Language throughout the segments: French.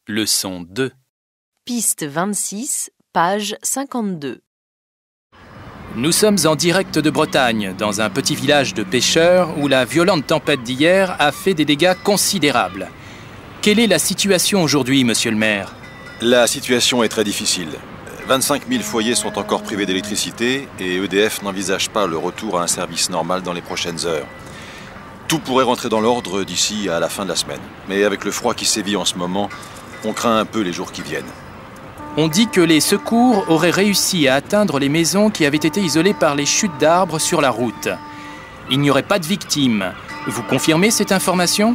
Leçon 2. Piste 26, page 52. Nous sommes en direct de Bretagne, dans un petit village de pêcheurs où la violente tempête d'hier a fait des dégâts considérables. Quelle est la situation aujourd'hui, monsieur le maire? La situation est très difficile. 25 000 foyers sont encore privés d'électricité et EDF n'envisage pas le retour à un service normal dans les prochaines heures. Tout pourrait rentrer dans l'ordre d'ici à la fin de la semaine. Mais avec le froid qui sévit en ce moment, on craint un peu les jours qui viennent. On dit que les secours auraient réussi à atteindre les maisons qui avaient été isolées par les chutes d'arbres sur la route. Il n'y aurait pas de victimes. Vous confirmez cette information?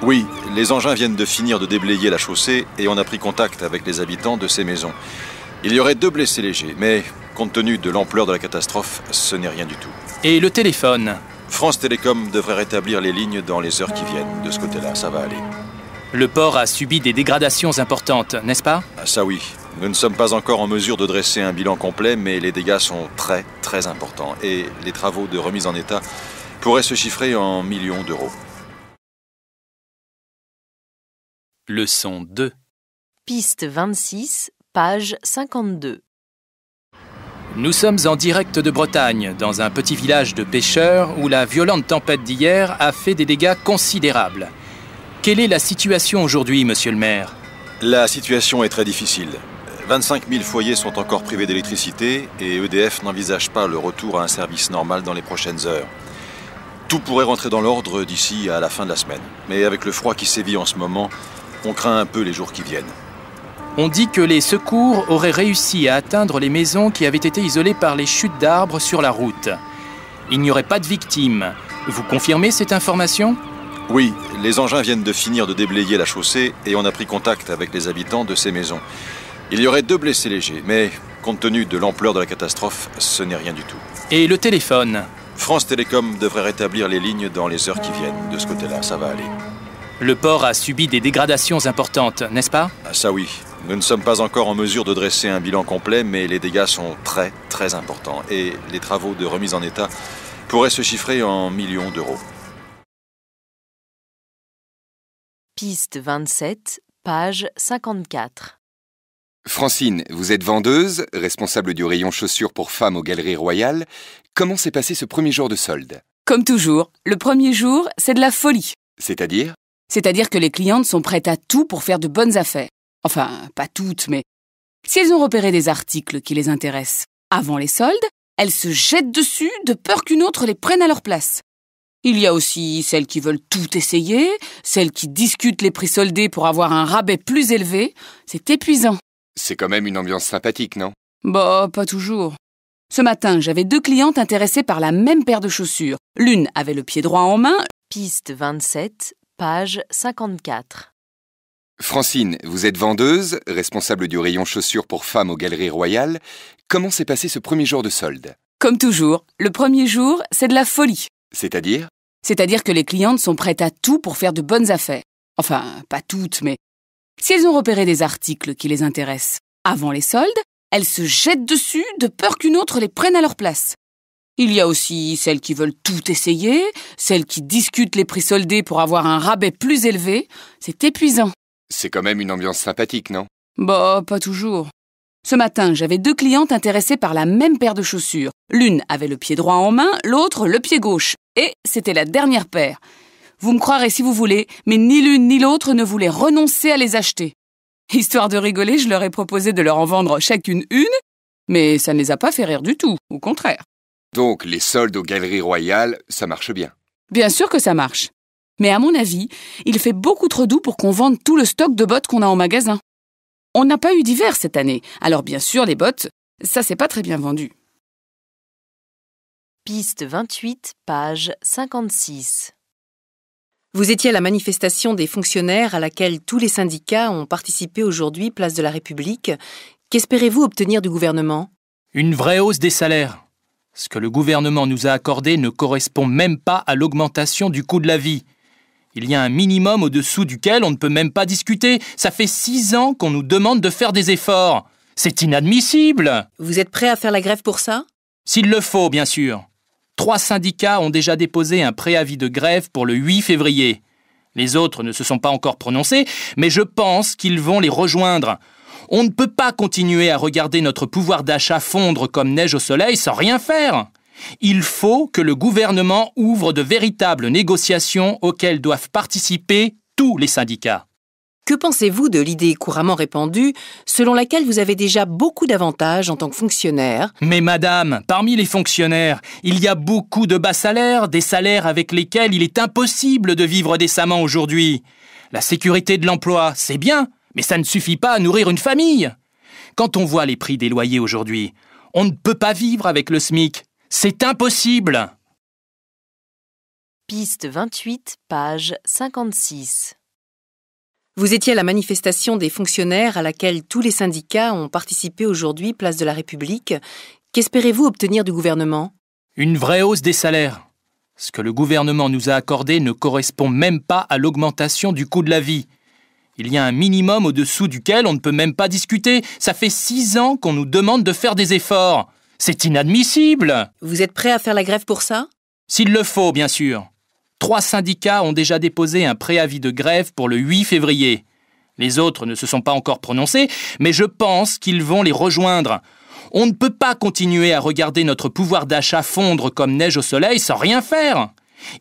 Oui, les engins viennent de finir de déblayer la chaussée et on a pris contact avec les habitants de ces maisons. Il y aurait 2 blessés légers, mais compte tenu de l'ampleur de la catastrophe, ce n'est rien du tout. Et le téléphone? France Télécom devrait rétablir les lignes dans les heures qui viennent. De ce côté-là, ça va aller. Le port a subi des dégradations importantes, n'est-ce pas? Ah, ça oui. Nous ne sommes pas encore en mesure de dresser un bilan complet, mais les dégâts sont très, très importants. Et les travaux de remise en état pourraient se chiffrer en millions d'euros. Leçon 2. Piste 26, page 52. Nous sommes en direct de Bretagne, dans un petit village de pêcheurs où la violente tempête d'hier a fait des dégâts considérables. Quelle est la situation aujourd'hui, monsieur le maire? La situation est très difficile. 25 000 foyers sont encore privés d'électricité et EDF n'envisage pas le retour à un service normal dans les prochaines heures. Tout pourrait rentrer dans l'ordre d'ici à la fin de la semaine. Mais avec le froid qui sévit en ce moment, on craint un peu les jours qui viennent. On dit que les secours auraient réussi à atteindre les maisons qui avaient été isolées par les chutes d'arbres sur la route. Il n'y aurait pas de victimes. Vous confirmez cette information? Oui, les engins viennent de finir de déblayer la chaussée et on a pris contact avec les habitants de ces maisons. Il y aurait 2 blessés légers, mais compte tenu de l'ampleur de la catastrophe, ce n'est rien du tout. Et le téléphone? France Télécom devrait rétablir les lignes dans les heures qui viennent. De ce côté-là, ça va aller. Le port a subi des dégradations importantes, n'est-ce pas? Ah, ça oui. Nous ne sommes pas encore en mesure de dresser un bilan complet, mais les dégâts sont très, très importants. Et les travaux de remise en état pourraient se chiffrer en millions d'euros. Piste 27, page 54. Francine, vous êtes vendeuse, responsable du rayon chaussures pour femmes aux Galeries Royales. Comment s'est passé ce premier jour de solde? Comme toujours, le premier jour, c'est de la folie. C'est-à-dire? C'est-à-dire que les clientes sont prêtes à tout pour faire de bonnes affaires. Enfin, pas toutes, mais si elles ont repéré des articles qui les intéressent avant les soldes, elles se jettent dessus de peur qu'une autre les prenne à leur place. Il y a aussi celles qui veulent tout essayer, celles qui discutent les prix soldés pour avoir un rabais plus élevé. C'est épuisant. C'est quand même une ambiance sympathique, non? Bah, pas toujours. Ce matin, j'avais 2 clientes intéressées par la même paire de chaussures. L'une avait le pied droit en main. Piste 27, page 54. Francine, vous êtes vendeuse, responsable du rayon chaussures pour femmes aux Galeries Royales. Comment s'est passé ce premier jour de solde? Comme toujours, le premier jour, c'est de la folie. C'est-à-dire? C'est-à-dire que les clientes sont prêtes à tout pour faire de bonnes affaires. Enfin, pas toutes, mais si elles ont repéré des articles qui les intéressent avant les soldes, elles se jettent dessus de peur qu'une autre les prenne à leur place. Il y a aussi celles qui veulent tout essayer, celles qui discutent les prix soldés pour avoir un rabais plus élevé. C'est épuisant. C'est quand même une ambiance sympathique, non? Bah, pas toujours. Ce matin, j'avais 2 clientes intéressées par la même paire de chaussures. L'une avait le pied droit en main, l'autre le pied gauche. Et c'était la dernière paire. Vous me croirez si vous voulez, mais ni l'une ni l'autre ne voulaient renoncer à les acheter. Histoire de rigoler, je leur ai proposé de leur en vendre chacune une, mais ça ne les a pas fait rire du tout, au contraire. Donc, les soldes aux Galeries Royales, ça marche bien. Bien sûr que ça marche. Mais à mon avis, il fait beaucoup trop doux pour qu'on vende tout le stock de bottes qu'on a en magasin. On n'a pas eu d'hiver cette année, alors bien sûr, les bottes, ça s'est pas très bien vendu. Piste 28, page 56. Vous étiez à la manifestation des fonctionnaires à laquelle tous les syndicats ont participé aujourd'hui, place de la République. Qu'espérez-vous obtenir du gouvernement? Une vraie hausse des salaires. Ce que le gouvernement nous a accordé ne correspond même pas à l'augmentation du coût de la vie. Il y a un minimum au-dessous duquel on ne peut même pas discuter. Ça fait 6 ans qu'on nous demande de faire des efforts. C'est inadmissible. Vous êtes prêt à faire la grève pour ça? S'il le faut, bien sûr. 3 syndicats ont déjà déposé un préavis de grève pour le 8 février. Les autres ne se sont pas encore prononcés, mais je pense qu'ils vont les rejoindre. On ne peut pas continuer à regarder notre pouvoir d'achat fondre comme neige au soleil sans rien faire. Il faut que le gouvernement ouvre de véritables négociations auxquelles doivent participer tous les syndicats. Que pensez-vous de l'idée couramment répandue selon laquelle vous avez déjà beaucoup d'avantages en tant que fonctionnaire? Mais madame, parmi les fonctionnaires, il y a beaucoup de bas salaires, des salaires avec lesquels il est impossible de vivre décemment aujourd'hui. La sécurité de l'emploi, c'est bien, mais ça ne suffit pas à nourrir une famille. Quand on voit les prix des loyers aujourd'hui, on ne peut pas vivre avec le SMIC. C'est impossible. Piste 28, page 56. Vous étiez à la manifestation des fonctionnaires à laquelle tous les syndicats ont participé aujourd'hui, place de la République. Qu'espérez-vous obtenir du gouvernement? Une vraie hausse des salaires. Ce que le gouvernement nous a accordé ne correspond même pas à l'augmentation du coût de la vie. Il y a un minimum au-dessous duquel on ne peut même pas discuter. Ça fait 6 ans qu'on nous demande de faire des efforts. C'est inadmissible. Vous êtes prêt à faire la grève pour ça? S'il le faut, bien sûr. 3 syndicats ont déjà déposé un préavis de grève pour le 8 février. Les autres ne se sont pas encore prononcés, mais je pense qu'ils vont les rejoindre. On ne peut pas continuer à regarder notre pouvoir d'achat fondre comme neige au soleil sans rien faire.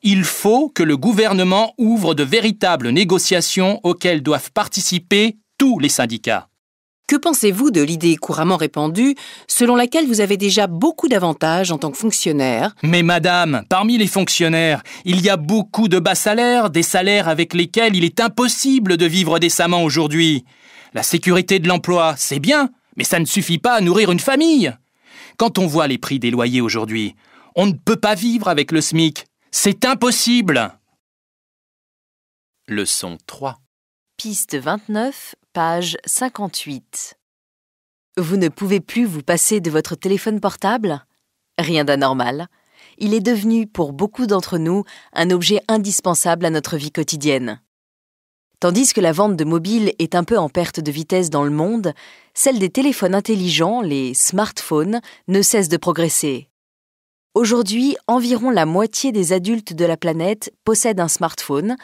Il faut que le gouvernement ouvre de véritables négociations auxquelles doivent participer tous les syndicats. Que pensez-vous de l'idée couramment répandue selon laquelle vous avez déjà beaucoup d'avantages en tant que fonctionnaire? Mais madame, parmi les fonctionnaires, il y a beaucoup de bas salaires, des salaires avec lesquels il est impossible de vivre décemment aujourd'hui. La sécurité de l'emploi, c'est bien, mais ça ne suffit pas à nourrir une famille. Quand on voit les prix des loyers aujourd'hui, on ne peut pas vivre avec le SMIC. C'est impossible. Leçon 3. Piste 29, page 58. Vous ne pouvez plus vous passer de votre téléphone portable? Rien d'anormal. Il est devenu, pour beaucoup d'entre nous, un objet indispensable à notre vie quotidienne. Tandis que la vente de mobiles est un peu en perte de vitesse dans le monde, celle des téléphones intelligents, les smartphones, ne cesse de progresser. Aujourd'hui, environ la moitié des adultes de la planète possèdent un smartphone,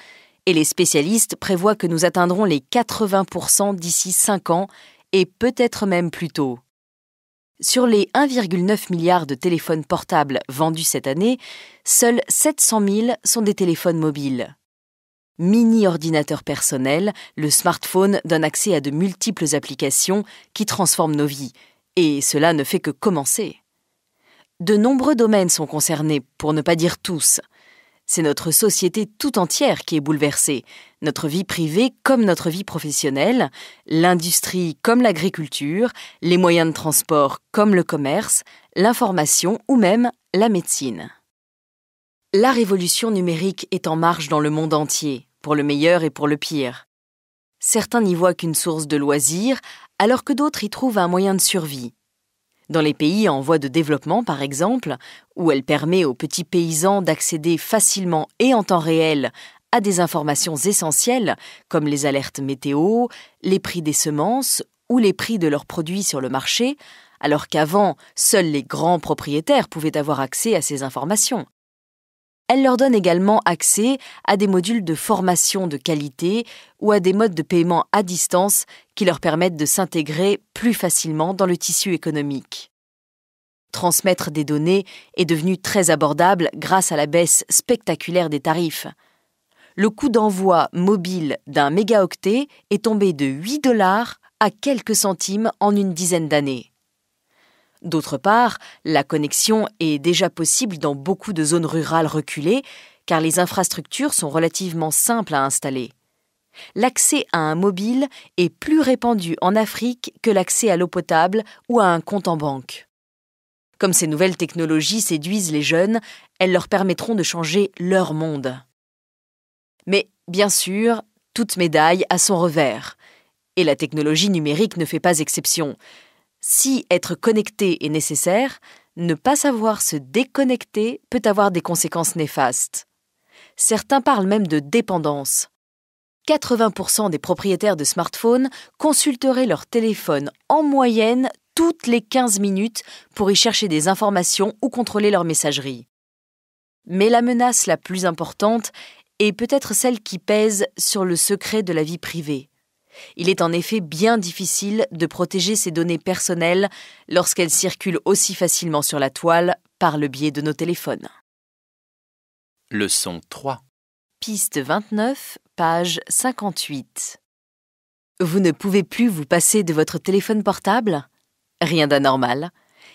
et les spécialistes prévoient que nous atteindrons les 80% d'ici 5 ans, et peut-être même plus tôt. Sur les 1,9 milliard de téléphones portables vendus cette année, seuls 700 000 sont des téléphones mobiles. Mini-ordinateur personnel, le smartphone donne accès à de multiples applications qui transforment nos vies, et cela ne fait que commencer. De nombreux domaines sont concernés, pour ne pas dire tous. C'est notre société tout entière qui est bouleversée, notre vie privée comme notre vie professionnelle, l'industrie comme l'agriculture, les moyens de transport comme le commerce, l'information ou même la médecine. La révolution numérique est en marche dans le monde entier, pour le meilleur et pour le pire. Certains n'y voient qu'une source de loisirs, alors que d'autres y trouvent un moyen de survie. Dans les pays en voie de développement, par exemple, où elle permet aux petits paysans d'accéder facilement et en temps réel à des informations essentielles, comme les alertes météo, les prix des semences ou les prix de leurs produits sur le marché, alors qu'avant, seuls les grands propriétaires pouvaient avoir accès à ces informations. Elle leur donne également accès à des modules de formation de qualité ou à des modes de paiement à distance qui leur permettent de s'intégrer plus facilement dans le tissu économique. Transmettre des données est devenu très abordable grâce à la baisse spectaculaire des tarifs. Le coût d'envoi mobile d'un mégaoctet est tombé de 8 $ à quelques centimes en une dizaine d'années. D'autre part, la connexion est déjà possible dans beaucoup de zones rurales reculées, car les infrastructures sont relativement simples à installer. L'accès à un mobile est plus répandu en Afrique que l'accès à l'eau potable ou à un compte en banque. Comme ces nouvelles technologies séduisent les jeunes, elles leur permettront de changer leur monde. Mais, bien sûr, toute médaille a son revers. Et la technologie numérique ne fait pas exception. Si être connecté est nécessaire, ne pas savoir se déconnecter peut avoir des conséquences néfastes. Certains parlent même de dépendance. 80% des propriétaires de smartphones consulteraient leur téléphone en moyenne toutes les 15 minutes pour y chercher des informations ou contrôler leur messagerie. Mais la menace la plus importante est peut-être celle qui pèse sur le secret de la vie privée. Il est en effet bien difficile de protéger ces données personnelles lorsqu'elles circulent aussi facilement sur la toile par le biais de nos téléphones. Leçon 3. Piste 29, page 58. Vous ne pouvez plus vous passer de votre téléphone portable ? Rien d'anormal.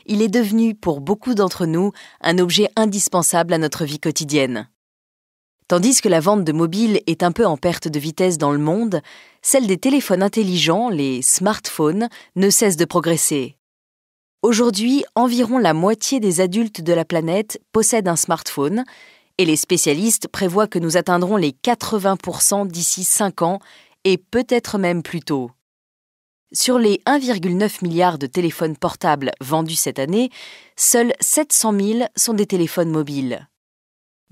Il est devenu, pour beaucoup d'entre nous, un objet indispensable à notre vie quotidienne. Tandis que la vente de mobiles est un peu en perte de vitesse dans le monde, celle des téléphones intelligents, les smartphones, ne cesse de progresser. Aujourd'hui, environ la moitié des adultes de la planète possèdent un smartphone et les spécialistes prévoient que nous atteindrons les 80% d'ici 5 ans et peut-être même plus tôt. Sur les 1,9 milliard de téléphones portables vendus cette année, seuls 700 000 sont des téléphones mobiles.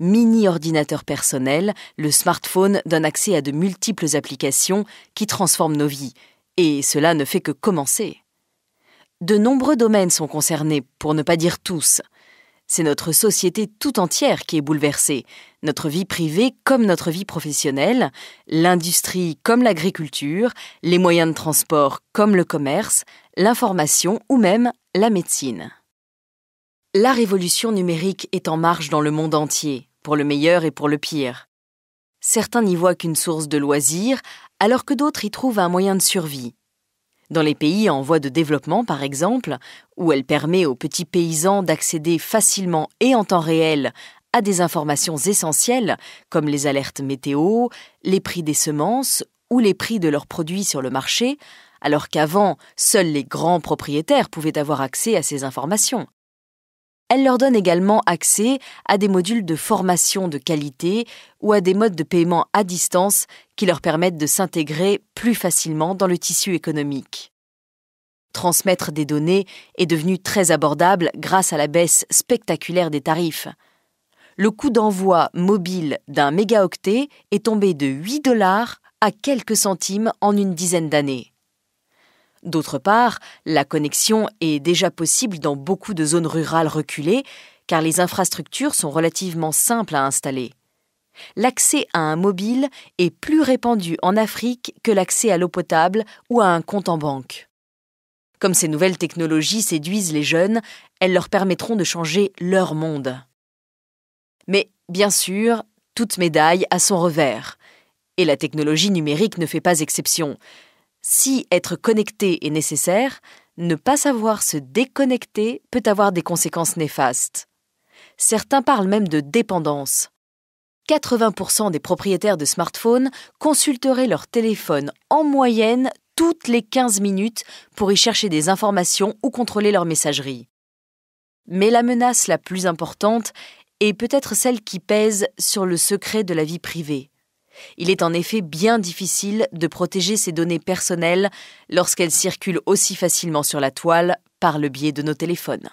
Mini-ordinateur personnel, le smartphone donne accès à de multiples applications qui transforment nos vies, et cela ne fait que commencer. De nombreux domaines sont concernés, pour ne pas dire tous. C'est notre société tout entière qui est bouleversée, notre vie privée comme notre vie professionnelle, l'industrie comme l'agriculture, les moyens de transport comme le commerce, l'information ou même la médecine. La révolution numérique est en marche dans le monde entier, pour le meilleur et pour le pire. Certains n'y voient qu'une source de loisirs, alors que d'autres y trouvent un moyen de survie. Dans les pays en voie de développement, par exemple, où elle permet aux petits paysans d'accéder facilement et en temps réel à des informations essentielles, comme les alertes météo, les prix des semences ou les prix de leurs produits sur le marché, alors qu'avant, seuls les grands propriétaires pouvaient avoir accès à ces informations. Elle leur donne également accès à des modules de formation de qualité ou à des modes de paiement à distance qui leur permettent de s'intégrer plus facilement dans le tissu économique. Transmettre des données est devenu très abordable grâce à la baisse spectaculaire des tarifs. Le coût d'envoi mobile d'un mégaoctet est tombé de 8 $ à quelques centimes en une dizaine d'années. D'autre part, la connexion est déjà possible dans beaucoup de zones rurales reculées, car les infrastructures sont relativement simples à installer. L'accès à un mobile est plus répandu en Afrique que l'accès à l'eau potable ou à un compte en banque. Comme ces nouvelles technologies séduisent les jeunes, elles leur permettront de changer leur monde. Mais, bien sûr, toute médaille a son revers, et la technologie numérique ne fait pas exception. Si être connecté est nécessaire, ne pas savoir se déconnecter peut avoir des conséquences néfastes. Certains parlent même de dépendance. 80% des propriétaires de smartphones consulteraient leur téléphone en moyenne toutes les 15 minutes pour y chercher des informations ou contrôler leur messagerie. Mais la menace la plus importante est peut-être celle qui pèse sur le secret de la vie privée. Il est en effet bien difficile de protéger ces données personnelles lorsqu'elles circulent aussi facilement sur la toile par le biais de nos téléphones.